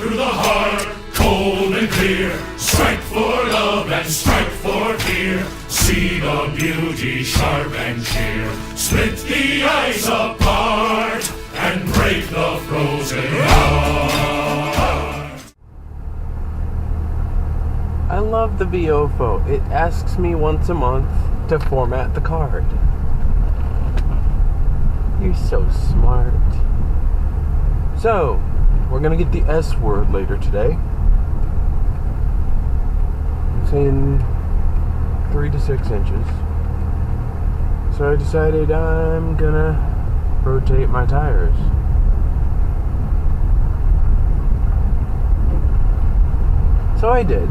through the heart, cold and clear. Strike for love and strike for fear. See the beauty sharp and sheer. Split the ice apart and break the frozen heart. I love the VOFO. It asks me once a month to format the card. You're so smart. So, we're gonna get the S word later today. I'm saying 3 to 6 inches. So I decided I'm gonna rotate my tires. So I did.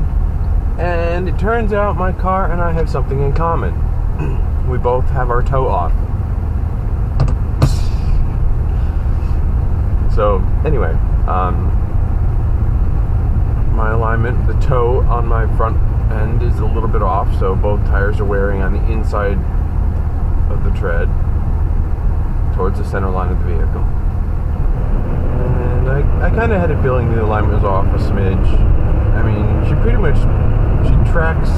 And it turns out my car and I have something in common. We both have our toe off. So anyway, my alignment, the toe on my front end is a little bit off, so both tires are wearing on the inside of the tread towards the center line of the vehicle. And I kind of had a feeling the alignment was off a smidge. I mean, she tracks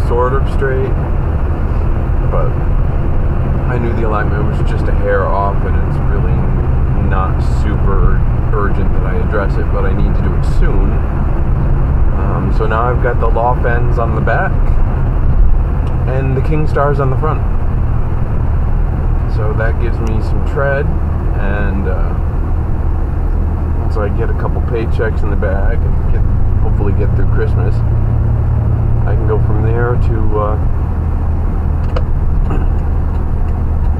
sort of straight, but I knew the alignment was just a hair off, and it's really not super urgent that I address it, but I need to do it soon. So now I've got the loft ends on the back and the King Stars on the front. So that gives me some tread, and once I get a couple paychecks in the bag and hopefully get through Christmas, I can go from there to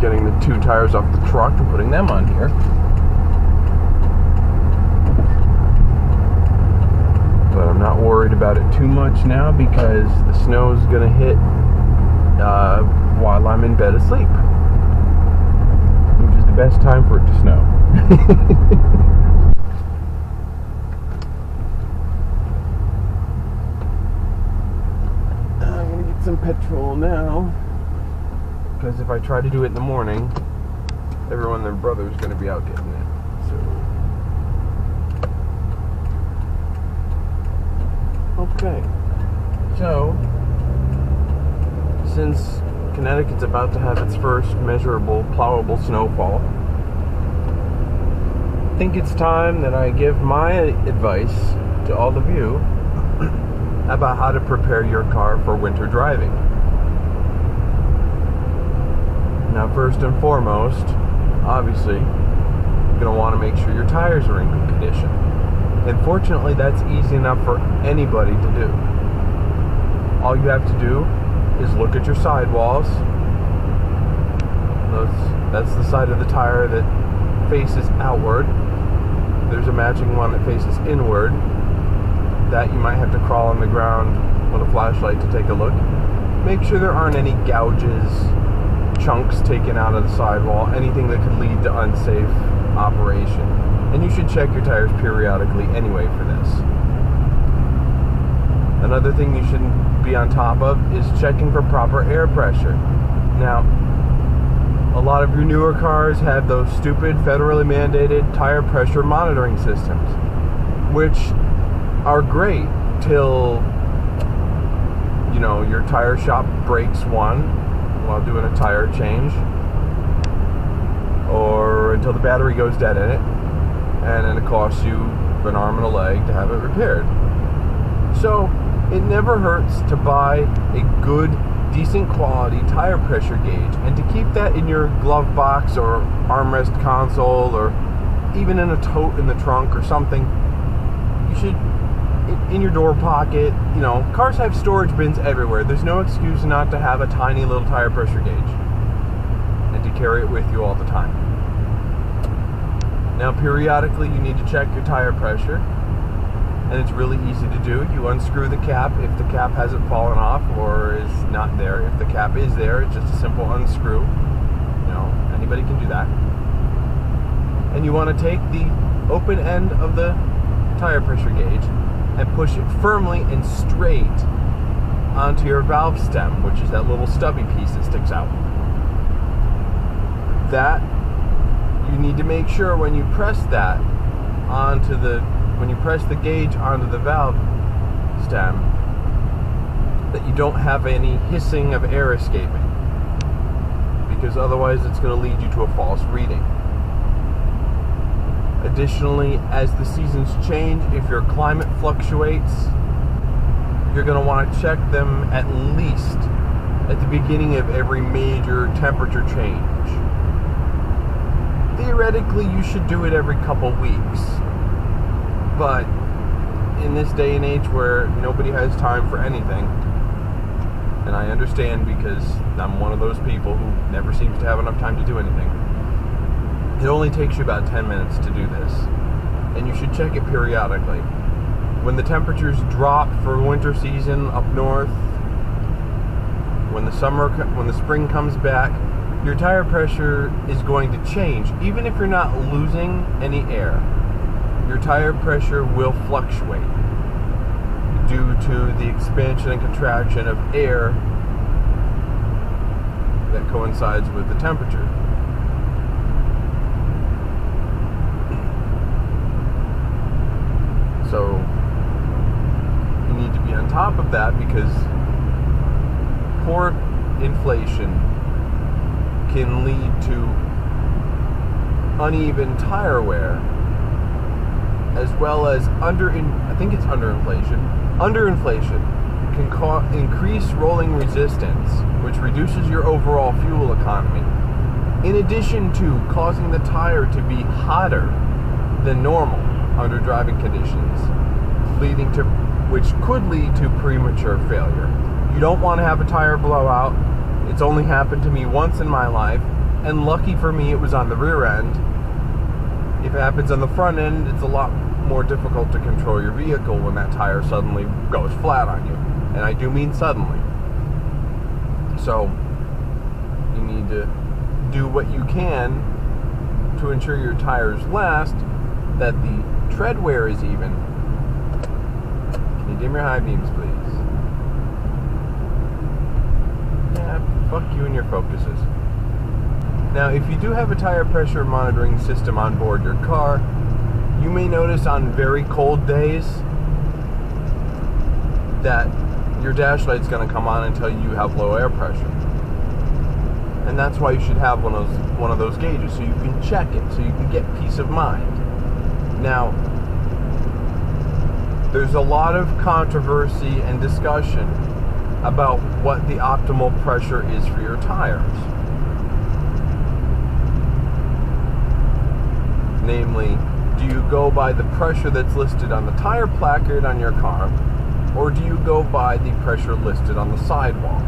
getting the 2 tires off the truck and putting them on here. But I'm not worried about it too much now because the snow's gonna hit while I'm in bed asleep, which is the best time for it to snow. I'm gonna get some petrol now, because if I try to do it in the morning, everyone and their brother is gonna be out getting it. Okay, so since Connecticut's about to have its first measurable, plowable snowfall, I think it's time that I give my advice to all of you about how to prepare your car for winter driving. Now, first and foremost, obviously, you're going to want to make sure your tires are in good condition. And fortunately, that's easy enough for anybody to do. All you have to do is look at your sidewalls. That's the side of the tire that faces outward. There's a matching one that faces inward. That you might have to crawl on the ground with a flashlight to take a look. Make sure there aren't any gouges, chunks taken out of the sidewall, anything that could lead to unsafe operation. And you should check your tires periodically anyway for this. Another thing you should be on top of is checking for proper air pressure. Now, a lot of your newer cars have those stupid federally mandated tire pressure monitoring systems, which are great till, your tire shop breaks one while doing a tire change, or until the battery goes dead in it, and then it costs you an arm and a leg to have it repaired. So it never hurts to buy a good, decent quality tire pressure gauge, and to keep that in your glove box or armrest console, or even in a tote in the trunk or something. You should, in your door pocket. Cars have storage bins everywhere. There's no excuse not to have a tiny little tire pressure gauge and to carry it with you all the time. Now, periodically, you need to check your tire pressure, and it's really easy to do. You unscrew the cap if the cap hasn't fallen off or is not there. If the cap is there, it's just a simple unscrew. Anybody can do that. And you want to take the open end of the tire pressure gauge and push it firmly and straight onto your valve stem, which is that little stubby piece that sticks out. That, you need to make sure when you press that onto the when you press the gauge onto the valve stem, that you don't have any hissing of air escaping, because otherwise it's going to lead you to a false reading. Additionally, as the seasons change, if your climate fluctuates, you're going to want to check them at least at the beginning of every major temperature change. Theoretically, you should do it every couple weeks, but in this day and age where nobody has time for anything, and I understand because I'm one of those people who never seems to have enough time to do anything, it only takes you about 10 minutes to do this, and you should check it periodically. When the temperatures drop for winter season up north, when the spring comes back, your tire pressure is going to change. Even if you're not losing any air, your tire pressure will fluctuate due to the expansion and contraction of air that coincides with the temperature. So you need to be on top of that, because poor inflation can lead to uneven tire wear, as well as underinflation can increase rolling resistance, which reduces your overall fuel economy, in addition to causing the tire to be hotter than normal under driving conditions, which could lead to premature failure. You don't want to have a tire blowout. It's only happened to me once in my life, and lucky for me it was on the rear end. If it happens on the front end, it's a lot more difficult to control your vehicle when that tire suddenly goes flat on you. And I do mean suddenly. So you need to do what you can to ensure your tires last, that the tread wear is even. Can you dim your high beams, please? Yeah, fuck you and your focuses. Now, if you do have a tire pressure monitoring system on board your car, you may notice on very cold days that your dash light's going to come on and tell you have low air pressure. And that's why you should have one of those gauges, so you can check it, so you can get peace of mind. Now, there's a lot of controversy and discussion about what the optimal pressure is for your tires. Namely, do you go by the pressure that's listed on the tire placard on your car, or do you go by the pressure listed on the sidewall?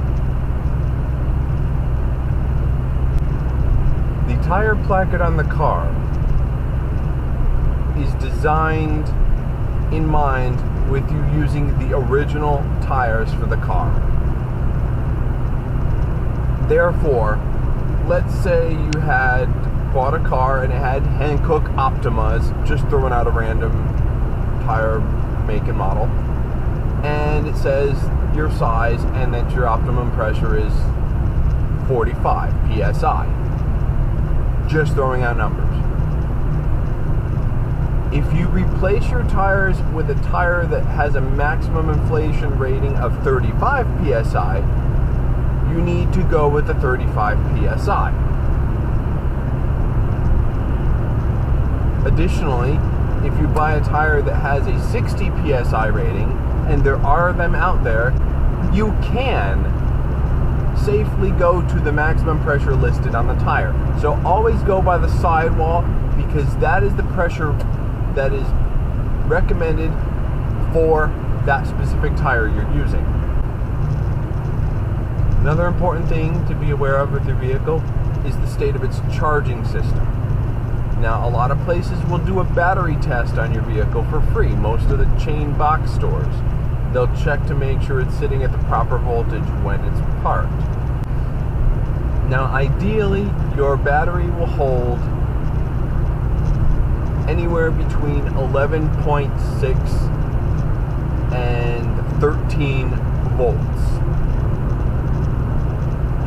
The tire placard on the car is designed in mind with you using the original tires for the car. Therefore, let's say you had bought a car and it had Hankook Optimas, just throwing out a random tire make and model, and it says your size and that your optimum pressure is 45 psi. Just throwing out numbers. If you replace your tires with a tire that has a maximum inflation rating of 35 psi, you need to go with the 35 psi. Additionally, if you buy a tire that has a 60 psi rating, and there are them out there, you can safely go to the maximum pressure listed on the tire. So always go by the sidewall, because that is the pressure that is recommended for that specific tire you're using. Another important thing to be aware of with your vehicle is the state of its charging system. Now, a lot of places will do a battery test on your vehicle for free. Most of the chain box stores, they'll check to make sure it's sitting at the proper voltage when it's parked. Now, ideally, your battery will hold anywhere between 11.6 and 13 volts.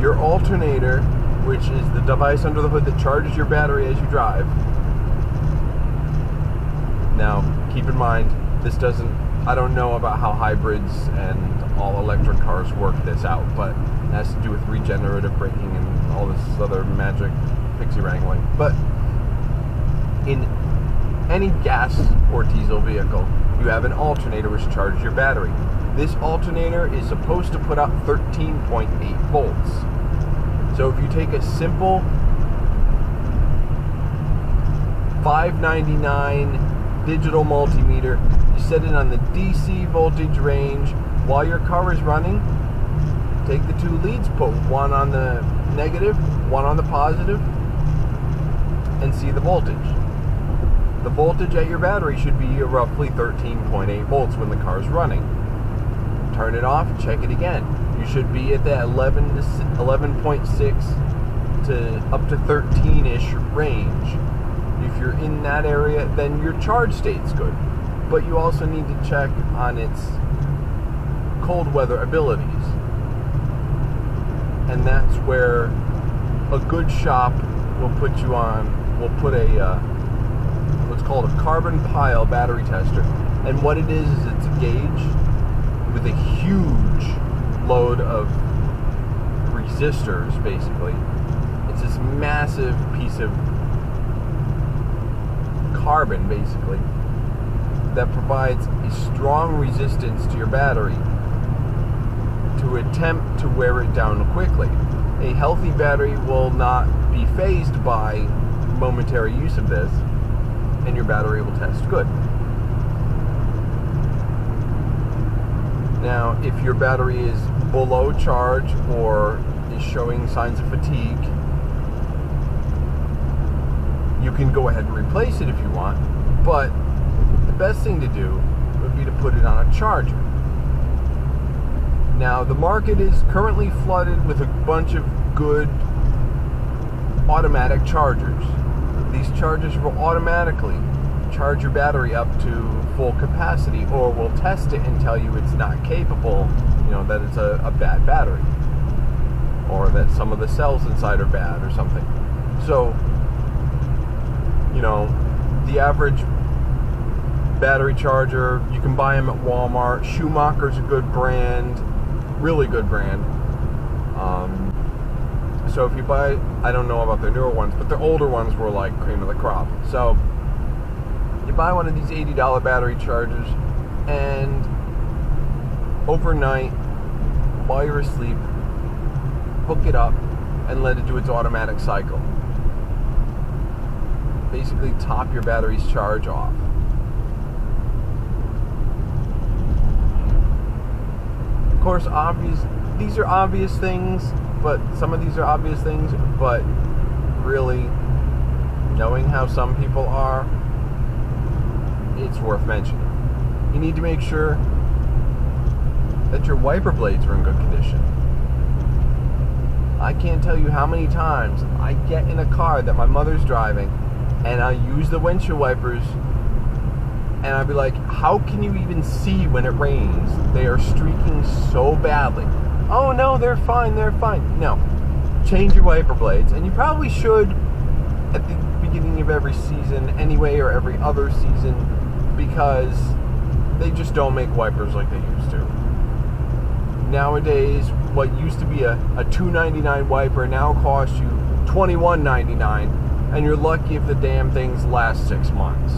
Your alternator, which is the device under the hood that charges your battery as you drive, Now, keep in mind, I don't know about how hybrids and all electric cars work this out, but it has to do with regenerative braking and all this other magic pixie wrangling. But in any gas or diesel vehicle, you have an alternator which charges your battery. This alternator is supposed to put out 13.8 volts. So if you take a simple $5.99 digital multimeter, you set it on the DC voltage range while your car is running, take the two leads, put one on the negative, one on the positive, and see the voltage. The voltage at your battery should be roughly 13.8 volts when the car is running. Turn it off, check it again. You should be at that 11.6 to up to 13-ish range. If you're in that area, then your charge state's good. But you also need to check on its cold weather abilities. And that's where a good shop will put what's called a carbon pile battery tester. And what it is it's a gauge with a huge load of resistors, basically. It's this massive piece of carbon, basically, that provides a strong resistance to your battery to attempt to wear it down quickly. A healthy battery will not be fazed by momentary use of this, and your battery will test good. Now, if your battery is below charge or is showing signs of fatigue, you can go ahead and replace it if you want, but the best thing to do would be to put it on a charger. Now, the market is currently flooded with a bunch of good automatic chargers. These chargers will automatically charge your battery up to full capacity, or will test it and tell you it's not capable, that it's a bad battery, or that some of the cells inside are bad or something. So, the average battery charger, you can buy them at Walmart. Schumacher's a good brand, really good brand. So if you buy, I don't know about their newer ones, but their older ones were like cream of the crop. So you buy one of these $80 battery chargers, and overnight, while you're asleep, hook it up and let it do its automatic cycle. Basically top your battery's charge off. Of course, these are obvious things, but some of these are obvious things, but really, knowing how some people are, it's worth mentioning. You need to make sure that your wiper blades are in good condition. I can't tell you how many times I get in a car that my mother's driving, and I use the windshield wipers, and I'd be like, how can you even see when it rains? They are streaking so badly. Oh no, they're fine. No. Change your wiper blades, and you probably should at the beginning of every season anyway, or every other season, because they just don't make wipers like they used to. Nowadays, what used to be a $2.99 wiper now costs you $21.99, and you're lucky if the damn things last 6 months.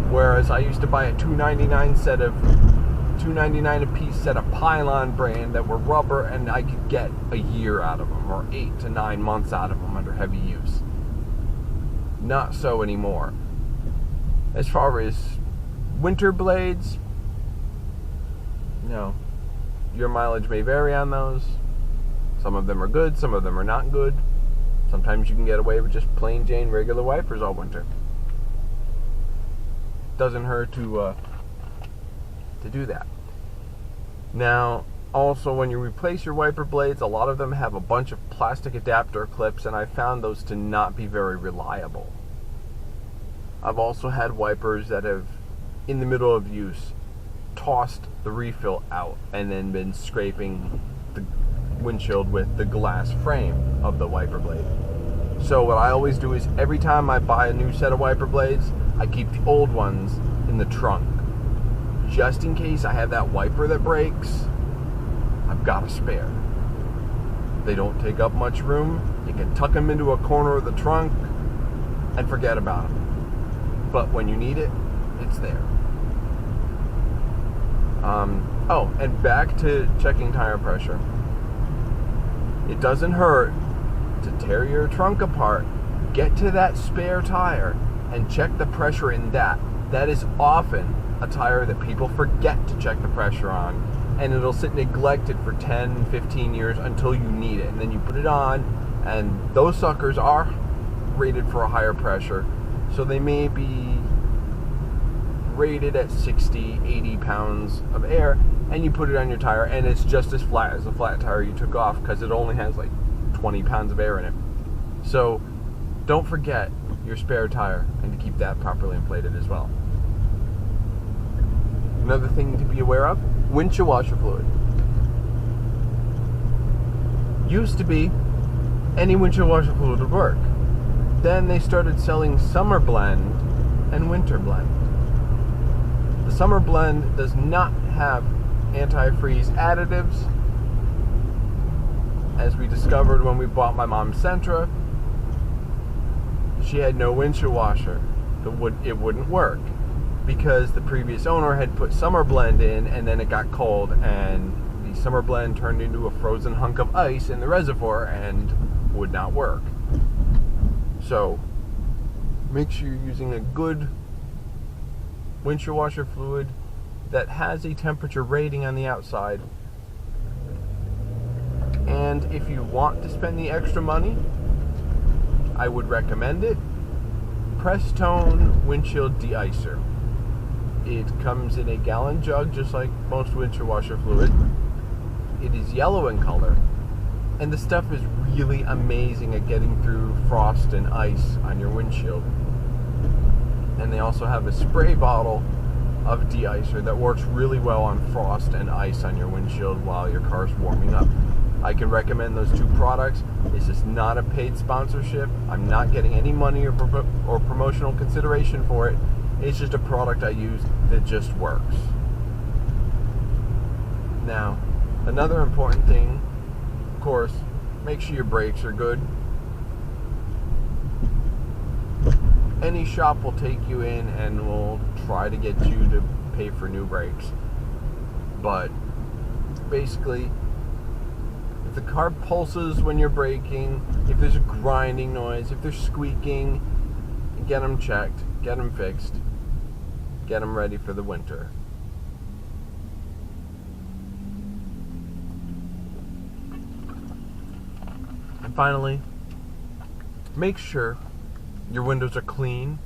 Whereas I used to buy a $2.99 a piece set of Pylon brand that were rubber, and I could get a year out of them, or 8 to 9 months out of them under heavy use. Not so anymore. As far as winter blades, your mileage may vary on those. Some of them are good, some of them are not good. Sometimes you can get away with just plain Jane regular wipers all winter. Doesn't hurt to do that. Now, also, when you replace your wiper blades, a lot of them have a bunch of plastic adapter clips, and I found those to not be very reliable. I've also had wipers that have, in the middle of use, tossed the refill out and then been scraping the windshield with the glass frame of the wiper blade. So what I always do is every time I buy a new set of wiper blades, I keep the old ones in the trunk. Just in case I have that wiper that breaks, I've got a spare. They don't take up much room. You can tuck them into a corner of the trunk and forget about them. But when you need it, it's there. Oh, and back to checking tire pressure. It doesn't hurt to tear your trunk apart, get to that spare tire, and check the pressure in that. That is often a tire that people forget to check the pressure on, and it'll sit neglected for 10, 15 years until you need it. And then you put it on, and those suckers are rated for a higher pressure, so they may be rated at 60, 80 pounds of air, and you put it on your tire, and it's just as flat as the flat tire you took off because it only has like 20 pounds of air in it. So don't forget your spare tire and to keep that properly inflated as well. Another thing to be aware of, windshield washer fluid. Used to be any windshield washer fluid would work. Then they started selling summer blend and winter blend. The summer blend does not have antifreeze additives. As we discovered when we bought my mom's Sentra, she had no windshield washer. It wouldn't work because the previous owner had put summer blend in, and then it got cold and the summer blend turned into a frozen hunk of ice in the reservoir and would not work. So make sure you're using a good windshield washer fluid that has a temperature rating on the outside. And if you want to spend the extra money, I would recommend it. Prestone Windshield De-icer. It comes in a gallon jug just like most windshield washer fluid. It is yellow in color, and the stuff is really amazing at getting through frost and ice on your windshield. And they also have a spray bottle of de-icer that works really well on frost and ice on your windshield while your car's warming up. I can recommend those two products. This is not a paid sponsorship. I'm not getting any money or promotional consideration for it. It's just a product I use that just works. Now, another important thing, of course, make sure your brakes are good. Any shop will take you in and will try to get you to pay for new brakes. But basically, if the car pulses when you're braking, if there's a grinding noise, if they're squeaking, get them checked, get them fixed, get them ready for the winter. And finally, make sure your windows are clean.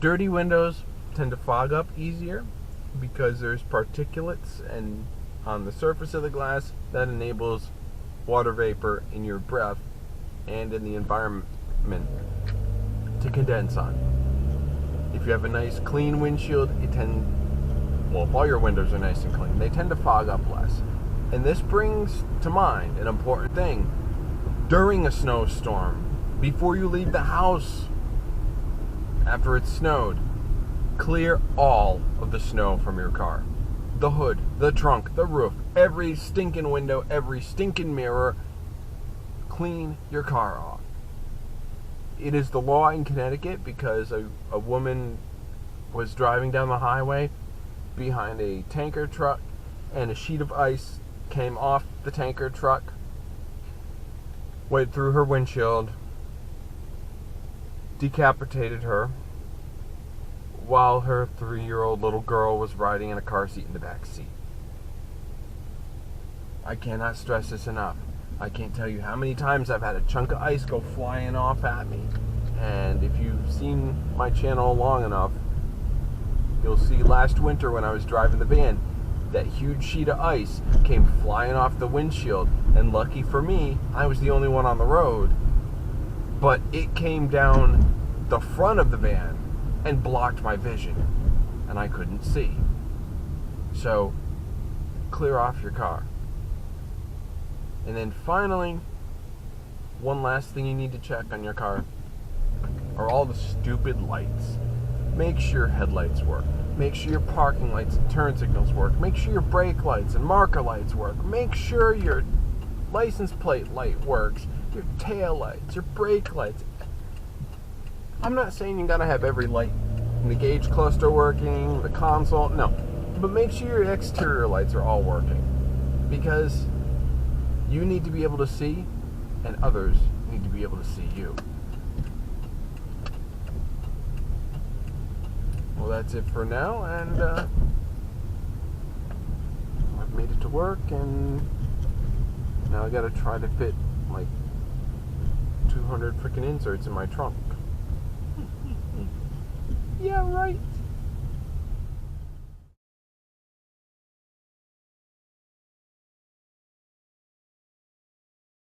Dirty windows tend to fog up easier because there's particulates and on the surface of the glass that enables water vapor in your breath and in the environment to condense on. If you have a nice clean windshield, if all your windows are nice and clean, they tend to fog up less. And this brings to mind an important thing. During a snowstorm, before you leave the house after it's snowed, clear all of the snow from your car. The hood, the trunk, the roof, every stinking window, every stinking mirror. Clean your car off. It is the law in Connecticut because a woman was driving down the highway behind a tanker truck and a sheet of ice came off the tanker truck, went through her windshield, decapitated her, while her 3-year-old little girl was riding in a car seat in the back seat. I cannot stress this enough. I can't tell you how many times I've had a chunk of ice go flying off at me. And if you've seen my channel long enough, you'll see last winter when I was driving the van, that huge sheet of ice came flying off the windshield. And lucky for me, I was the only one on the road. But it came down the front of the van and blocked my vision, and I couldn't see. So, clear off your car. And then finally, one last thing you need to check on your car are all the stupid lights. Make sure headlights work. Make sure your parking lights and turn signals work. Make sure your brake lights and marker lights work. Make sure your license plate light works. Your tail lights, your brake lights. I'm not saying you gotta have every light in the gauge cluster working, the console, no. But make sure your exterior lights are all working. Because you need to be able to see, and others need to be able to see you. Well, that's it for now, and I've made it to work, and now I gotta try to fit like 200 freaking inserts in my trunk. Yeah, right.